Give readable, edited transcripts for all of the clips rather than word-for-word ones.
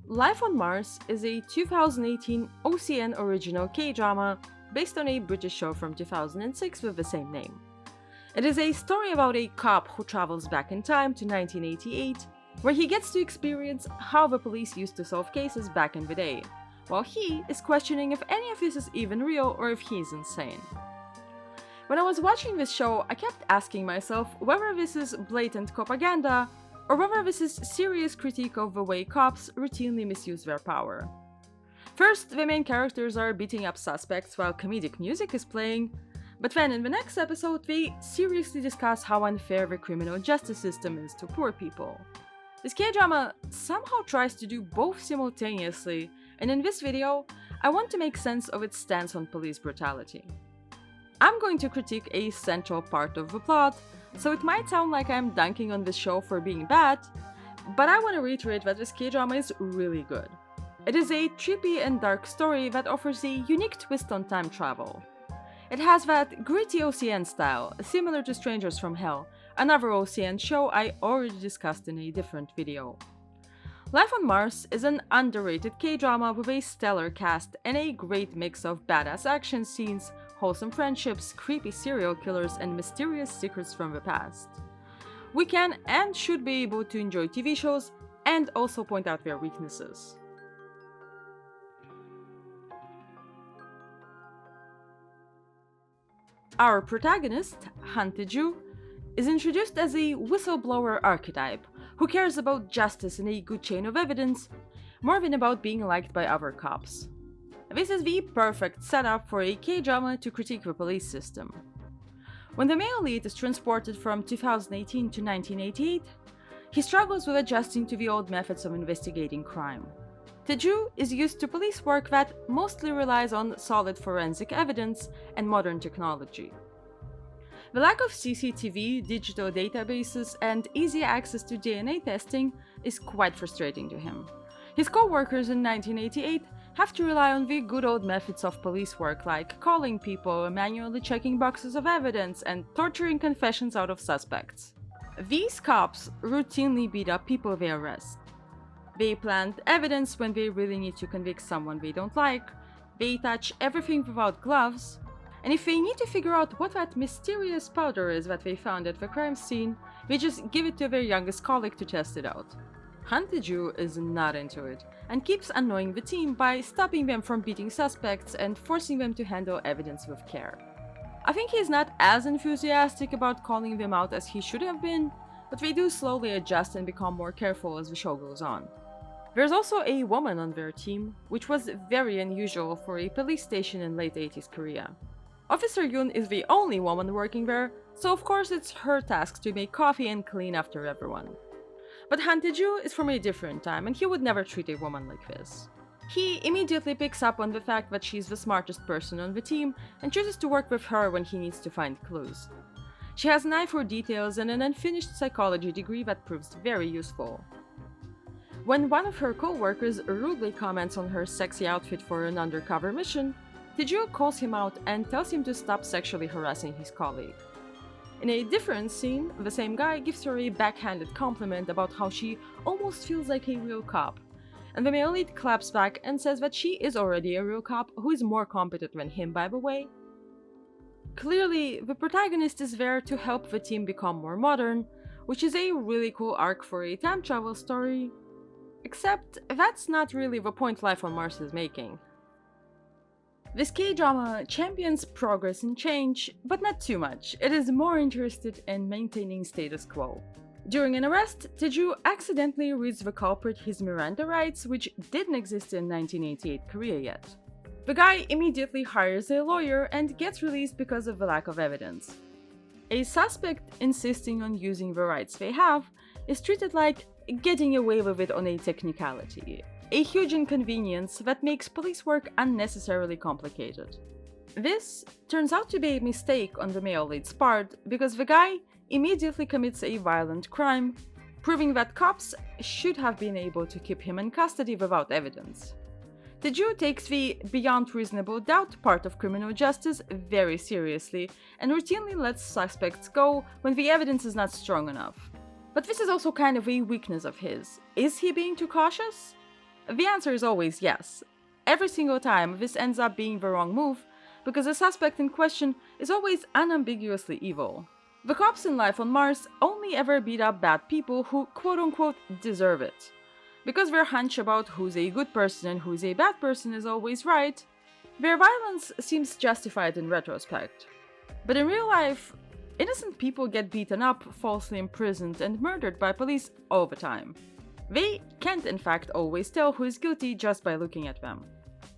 Life on Mars is a 2018 OCN original K-drama based on a British show from 2006 with the same name. It is a story about a cop who travels back in time to 1988, where he gets to experience how the police used to solve cases back in the day, while he is questioning if any of this is even real or if he's insane. When I was watching this show, I kept asking myself whether this is blatant copaganda or whether this is serious critique of the way cops routinely misuse their power. First, the main characters are beating up suspects while comedic music is playing, but then in the next episode they seriously discuss how unfair the criminal justice system is to poor people. This K-drama somehow tries to do both simultaneously, and in this video, I want to make sense of its stance on police brutality. I'm going to critique a central part of the plot, so it might sound like I'm dunking on this show for being bad, but I want to reiterate that this K-drama is really good. It is a trippy and dark story that offers a unique twist on time travel. It has that gritty OCN style, similar to Strangers from Hell, another OCN show I already discussed in a different video. Life on Mars is an underrated K-drama with a stellar cast and a great mix of badass action scenes, wholesome friendships, creepy serial killers, and mysterious secrets from the past. We can and should be able to enjoy TV shows and also point out their weaknesses. Our protagonist, Han Tae-ju, is introduced as a whistleblower archetype who cares about justice and a good chain of evidence more than about being liked by other cops. This is the perfect setup for a K-drama to critique the police system. When the male lead is transported from 2018 to 1988, he struggles with adjusting to the old methods of investigating crime. Tae-ju is used to police work that mostly relies on solid forensic evidence and modern technology. The lack of CCTV, digital databases, and easy access to DNA testing is quite frustrating to him. His co-workers in 1988 have to rely on the good old methods of police work like calling people, manually checking boxes of evidence, and torturing confessions out of suspects. These cops routinely beat up people they arrest. They plant evidence when they really need to convict someone they don't like, they touch everything without gloves, and if they need to figure out what that mysterious powder is that they found at the crime scene, they just give it to their youngest colleague to test it out. Han Tae-ju is not into it, and keeps annoying the team by stopping them from beating suspects and forcing them to handle evidence with care. I think he's not as enthusiastic about calling them out as he should have been, but they do slowly adjust and become more careful as the show goes on. There's also a woman on their team, which was very unusual for a police station in late 80s Korea. Officer Yoon is the only woman working there, so of course it's her task to make coffee and clean after everyone. But Han Tae-ju is from a different time and he would never treat a woman like this. He immediately picks up on the fact that she's the smartest person on the team and chooses to work with her when he needs to find clues. She has an eye for details and an unfinished psychology degree that proves very useful. When one of her co-workers rudely comments on her sexy outfit for an undercover mission, Tae-ju calls him out and tells him to stop sexually harassing his colleague. In a different scene, the same guy gives her a backhanded compliment about how she almost feels like a real cop, and the male lead claps back and says that she is already a real cop who is more competent than him, by the way. Clearly, the protagonist is there to help the team become more modern, which is a really cool arc for a time travel story, except that's not really the point Life on Mars is making. This K-drama champions progress and change, but not too much. It is more interested in maintaining status quo. During an arrest, Tae-ju accidentally reads the culprit his Miranda rights, which didn't exist in 1988 Korea yet. The guy immediately hires a lawyer and gets released because of the lack of evidence. A suspect insisting on using the rights they have is treated like getting away with it on a technicality. A huge inconvenience that makes police work unnecessarily complicated. This turns out to be a mistake on the male lead's part because the guy immediately commits a violent crime, proving that cops should have been able to keep him in custody without evidence. Tae-ju takes the beyond reasonable doubt part of criminal justice very seriously and routinely lets suspects go when the evidence is not strong enough. But this is also kind of a weakness of his. Is he being too cautious? The answer is always yes. Every single time, this ends up being the wrong move, because the suspect in question is always unambiguously evil. The cops in Life on Mars only ever beat up bad people who quote-unquote deserve it. Because their hunch about who's a good person and who's a bad person is always right, their violence seems justified in retrospect. But in real life, innocent people get beaten up, falsely imprisoned, and murdered by police all the time. They can't in fact always tell who is guilty just by looking at them.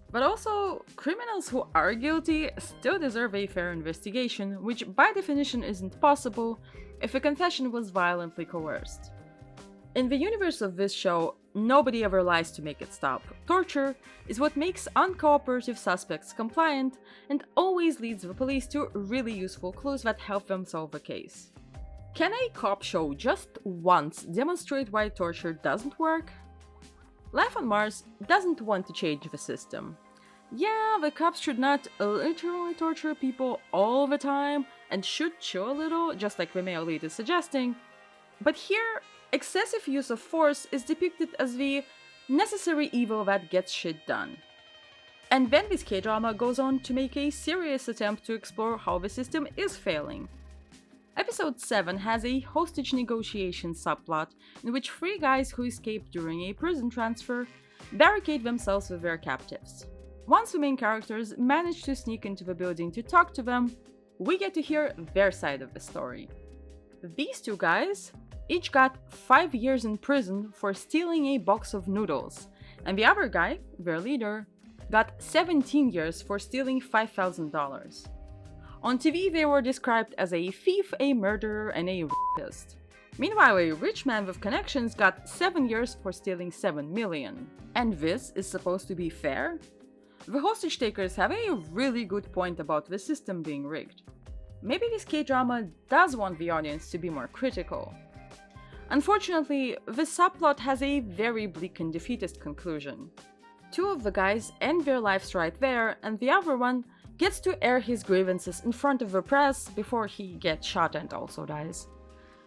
But also, criminals who are guilty still deserve a fair investigation, which by definition isn't possible if a confession was violently coerced. In the universe of this show, nobody ever lies to make it stop. Torture is what makes uncooperative suspects compliant and always leads the police to really useful clues that help them solve a case. Can a cop show just once demonstrate why torture doesn't work? Life on Mars doesn't want to change the system. Yeah, the cops should not literally torture people all the time and should chill a little, just like the male lead is suggesting. But here, excessive use of force is depicted as the necessary evil that gets shit done. And then this K-drama goes on to make a serious attempt to explore how the system is failing. Episode 7 has a hostage negotiation subplot in which 3 guys who escaped during a prison transfer barricade themselves with their captives. Once the main characters manage to sneak into the building to talk to them, we get to hear their side of the story. These 2 guys each got 5 years in prison for stealing a box of noodles, and the other guy, their leader, got 17 years for stealing $5,000. On TV, they were described as a thief, a murderer, and a rapist. Meanwhile, a rich man with connections got 7 years for stealing 7 million. And this is supposed to be fair? The hostage takers have a really good point about the system being rigged. Maybe this K-drama does want the audience to be more critical. Unfortunately, this subplot has a very bleak and defeatist conclusion. 2 of the guys end their lives right there, and the other one gets to air his grievances in front of the press before he gets shot and also dies.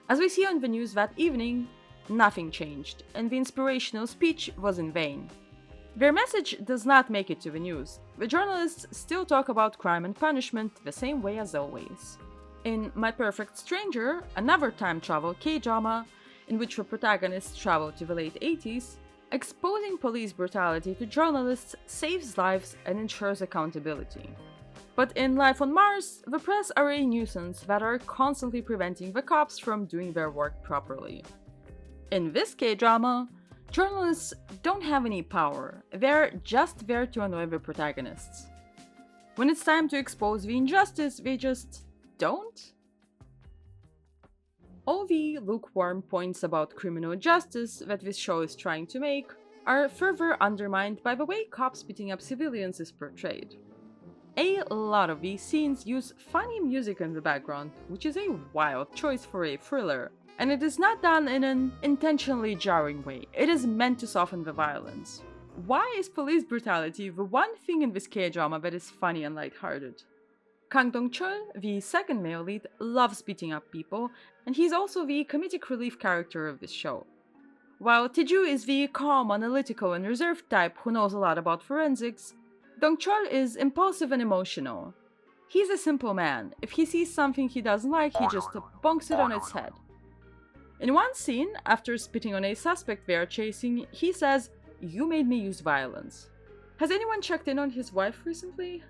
As we see on the news that evening, nothing changed, and the inspirational speech was in vain. Their message does not make it to the news. The journalists still talk about crime and punishment the same way as always. In My Perfect Stranger, another time travel K-drama, in which the protagonists travel to the late 80s, exposing police brutality to journalists saves lives and ensures accountability. But in Life on Mars, the press are a nuisance that are constantly preventing the cops from doing their work properly. In this K-drama, journalists don't have any power, they're just there to annoy the protagonists. When it's time to expose the injustice, they just don't? All the lukewarm points about criminal justice that this show is trying to make are further undermined by the way cops beating up civilians is portrayed. A lot of these scenes use funny music in the background, which is a wild choice for a thriller, and it is not done in an intentionally jarring way. It is meant to soften the violence. Why is police brutality the one thing in this K-drama that is funny and lighthearted? Kang Dong-chul, the second male lead, loves beating up people, and he's also the comedic relief character of this show. While Tae-ju is the calm, analytical, and reserved type who knows a lot about forensics, Dong-chul is impulsive and emotional. He's a simple man. If he sees something he doesn't like, he just bonks it on its head. In one scene, after spitting on a suspect they are chasing, he says, "You made me use violence." Has anyone checked in on his wife recently?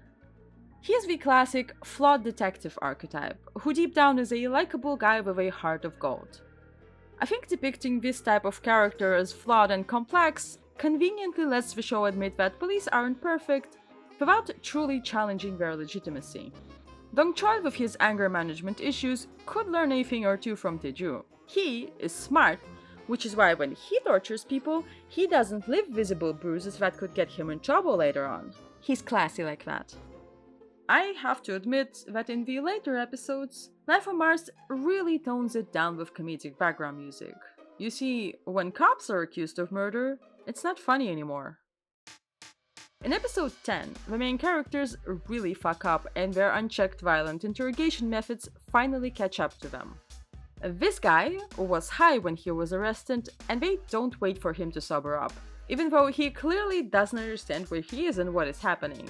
He is the classic, flawed detective archetype, who deep down is a likable guy with a heart of gold. I think depicting this type of character as flawed and complex conveniently lets the show admit that police aren't perfect, without truly challenging their legitimacy. Dong-chul, with his anger management issues, could learn a thing or two from Tae-ju. He is smart, which is why when he tortures people, he doesn't leave visible bruises that could get him in trouble later on. He's classy like that. I have to admit that in the later episodes, Life on Mars really tones it down with comedic background music. You see, when cops are accused of murder, it's not funny anymore. In episode 10, the main characters really fuck up and their unchecked violent interrogation methods finally catch up to them. This guy was high when he was arrested and they don't wait for him to sober up. even though he clearly doesn't understand where he is and what is happening.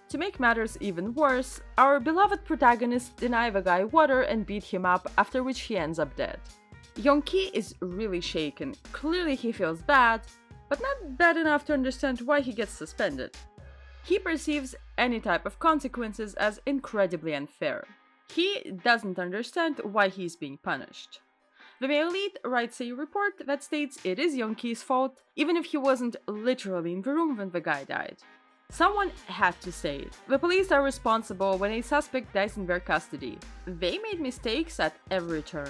To make matters even worse, our beloved protagonist denies the guy water and beat him up, after which he ends up dead. Yong-ki is really shaken. Clearly he feels bad, but not bad enough to understand why he gets suspended. He perceives any type of consequences as incredibly unfair. He doesn't understand why he's being punished. The male lead writes a report that states it is Yong-ki's fault, even if he wasn't literally in the room when the guy died. Someone had to say it. The police are responsible when a suspect dies in their custody. They made mistakes at every turn.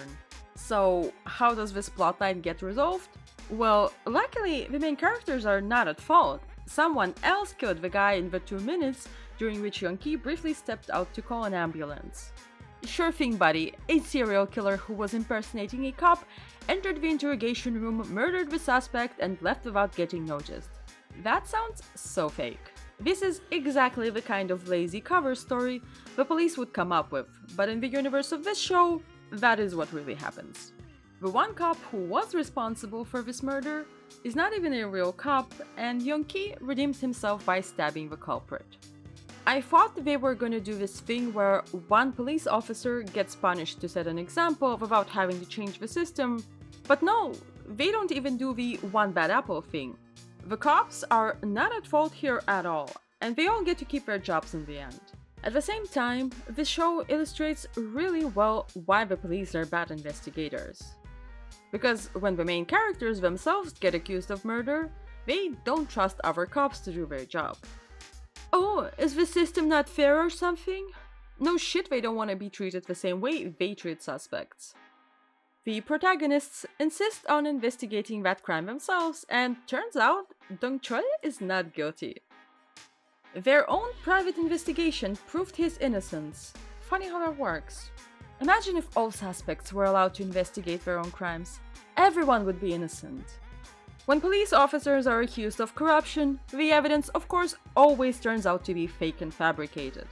So, how does this plotline get resolved? Well, luckily, the main characters are not at fault. Someone else killed the guy in the 2 minutes during which Yong-ki briefly stepped out to call an ambulance. Sure thing, buddy. A serial killer who was impersonating a cop entered the interrogation room, murdered the suspect, and left without getting noticed. That sounds so fake. This is exactly the kind of lazy cover story the police would come up with, but in the universe of this show, that is what really happens. The one cop who was responsible for this murder is not even a real cop, and Yong-ki redeems himself by stabbing the culprit. I thought they were gonna do this thing where one police officer gets punished to set an example without having to change the system, but no, they don't even do the one bad apple thing. The cops are not at fault here at all, and they all get to keep their jobs in the end. At the same time, this show illustrates really well why the police are bad investigators. Because when the main characters themselves get accused of murder, they don't trust other cops to do their job. Oh, is the system not fair or something? No shit, they don't want to be treated the same way they treat suspects. The protagonists insist on investigating that crime themselves, and turns out Dong-chul is not guilty. Their own private investigation proved his innocence. Funny how that works. Imagine if all suspects were allowed to investigate their own crimes. Everyone would be innocent. When police officers are accused of corruption, the evidence, of course, always turns out to be fake and fabricated.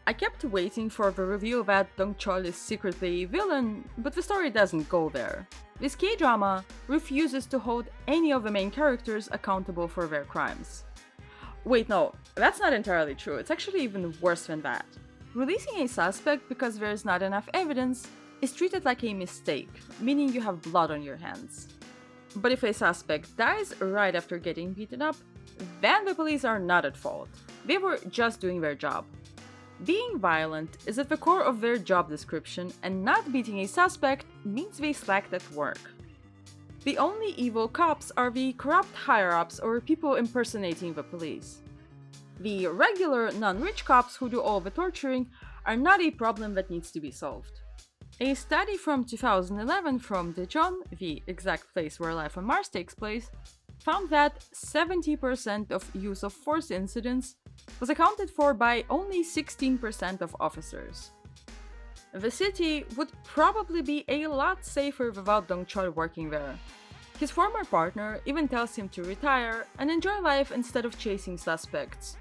I kept waiting for the reveal that Dong-chul is secretly a villain, but the story doesn't go there. This K-drama refuses to hold any of the main characters accountable for their crimes. Wait, no, that's not entirely true. It's actually even worse than that. Releasing a suspect because there is not enough evidence is treated like a mistake, meaning you have blood on your hands. But if a suspect dies right after getting beaten up, then the police are not at fault. They were just doing their job. Being violent is at the core of their job description, and not beating a suspect means they slacked at work. The only evil cops are the corrupt higher-ups or people impersonating the police. The regular, non-rich cops who do all the torturing are not a problem that needs to be solved. A study from 2011 from Cheong, the exact place where Life on Mars takes place, found that 70% of use of force incidents was accounted for by only 16% of officers. The city would probably be a lot safer without Dong-chul working there. His former partner even tells him to retire and enjoy life instead of chasing suspects,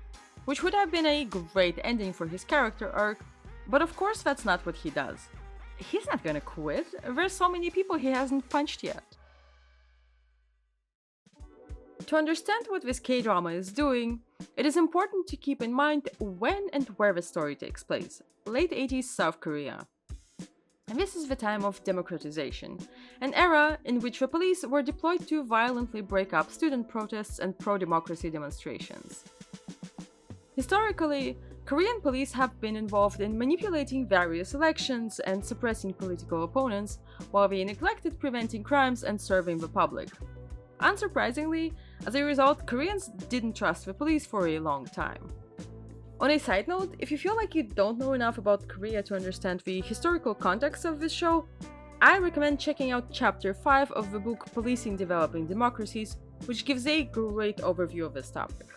which would have been a great ending for his character arc, but of course that's not what he does. He's not gonna quit, there's so many people he hasn't punched yet. To understand what this K-drama is doing, it is important to keep in mind when and where the story takes place. Late 80s South Korea. And this is the time of democratization, an era in which the police were deployed to violently break up student protests and pro-democracy demonstrations. Historically, Korean police have been involved in manipulating various elections and suppressing political opponents, while they neglected preventing crimes and serving the public. Unsurprisingly, as a result, Koreans didn't trust the police for a long time. On a side note, if you feel like you don't know enough about Korea to understand the historical context of this show, I recommend checking out Chapter 5 of the book Policing Developing Democracies, which gives a great overview of this topic.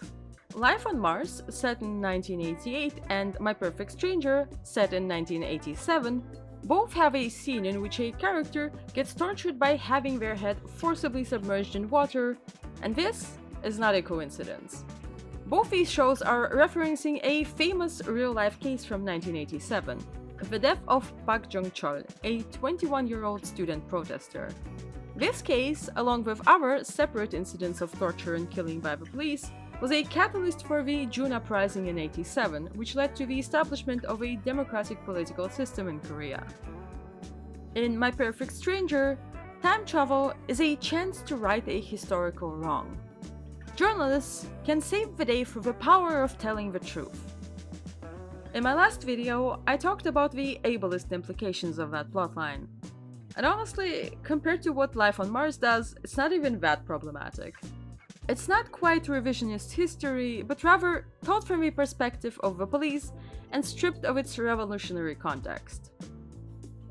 Life on Mars, set in 1988, and My Perfect Stranger, set in 1987, both have a scene in which a character gets tortured by having their head forcibly submerged in water, and this is not a coincidence. Both these shows are referencing a famous real-life case from 1987, the death of Park Jong-chul, a 21-year-old student protester. This case, along with other separate incidents of torture and killing by the police, was a catalyst for the June Uprising in '87, which led to the establishment of a democratic political system in Korea. In My Perfect Stranger, time travel is a chance to right a historical wrong. Journalists can save the day through the power of telling the truth. In my last video, I talked about the ableist implications of that plotline. And honestly, compared to what Life on Mars does, it's not even that problematic. It's not quite revisionist history, but rather told from the perspective of the police and stripped of its revolutionary context.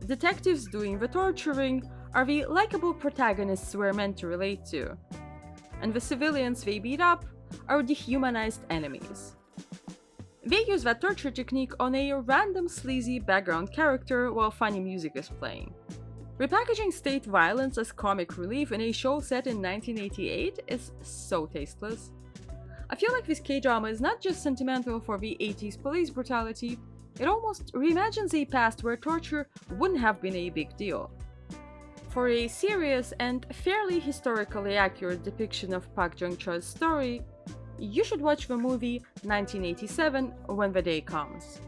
Detectives doing the torturing are the likable protagonists we're meant to relate to, and the civilians they beat up are dehumanized enemies. They use that torture technique on a random sleazy background character while funny music is playing. Repackaging state violence as comic relief in a show set in 1988 is so tasteless. I feel like this K-drama is not just sentimental for the 80s police brutality, it almost reimagines a past where torture wouldn't have been a big deal. For a serious and fairly historically accurate depiction of Park Jung-cheo's story, you should watch the movie 1987 When the Day Comes.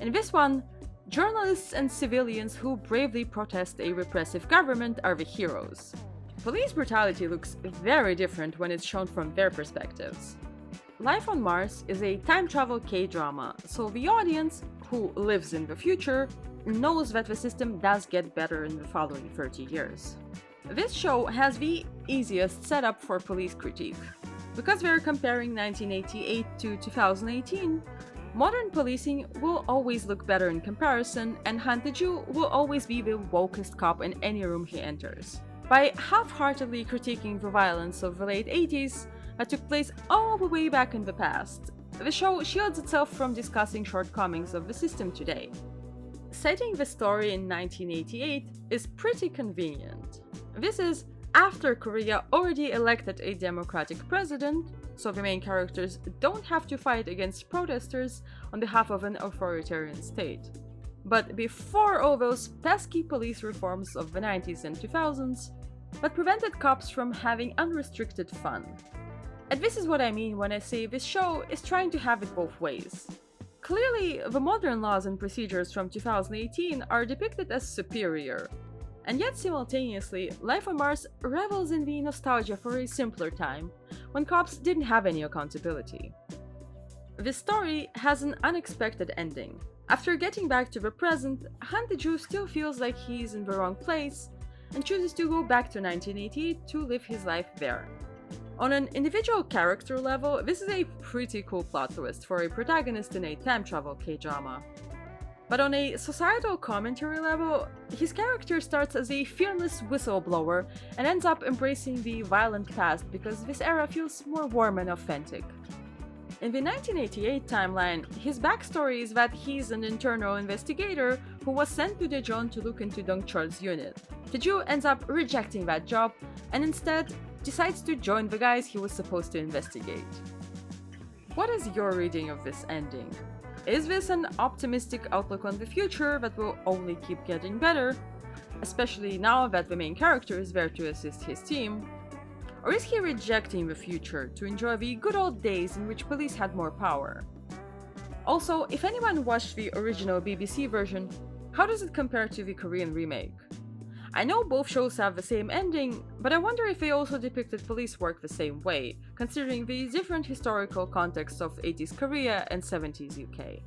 In this one, journalists and civilians who bravely protest a repressive government are the heroes. Police brutality looks very different when it's shown from their perspectives. Life on Mars is a time travel K-drama, so the audience, who lives in the future, knows that the system does get better in the following 30 years. This show has the easiest setup for police critique. Because we're comparing 1988 to 2018, modern policing will always look better in comparison, and Han Tae-ju will always be the wokest cop in any room he enters. By half-heartedly critiquing the violence of the late 80s that took place all the way back in the past, the show shields itself from discussing shortcomings of the system today. Setting the story in 1988 is pretty convenient. This is after Korea already elected a democratic president, so the main characters don't have to fight against protesters on behalf of an authoritarian state. But before all those pesky police reforms of the 90s and 2000s that prevented cops from having unrestricted fun. And this is what I mean when I say this show is trying to have it both ways. Clearly, the modern laws and procedures from 2018 are depicted as superior, and yet simultaneously, Life on Mars revels in the nostalgia for a simpler time, when cops didn't have any accountability. This story has an unexpected ending. After getting back to the present, Han Tae-ju still feels like he's in the wrong place, and chooses to go back to 1988 to live his life there. On an individual character level, this is a pretty cool plot twist for a protagonist in a time travel K-drama. But on a societal commentary level, his character starts as a fearless whistleblower and ends up embracing the violent past because this era feels more warm and authentic. In the 1988 timeline, his backstory is that he's an internal investigator who was sent to Daejeon to look into Dong-cheol's unit. Tae-ju ends up rejecting that job and instead decides to join the guys he was supposed to investigate. What is your reading of this ending? Is this an optimistic outlook on the future that will only keep getting better, especially now that the main character is there to assist his team? Or is he rejecting the future to enjoy the good old days in which police had more power? Also, if anyone watched the original BBC version, how does it compare to the Korean remake? I know both shows have the same ending, but I wonder if they also depicted police work the same way, considering the different historical contexts of 80s Korea and 70s UK.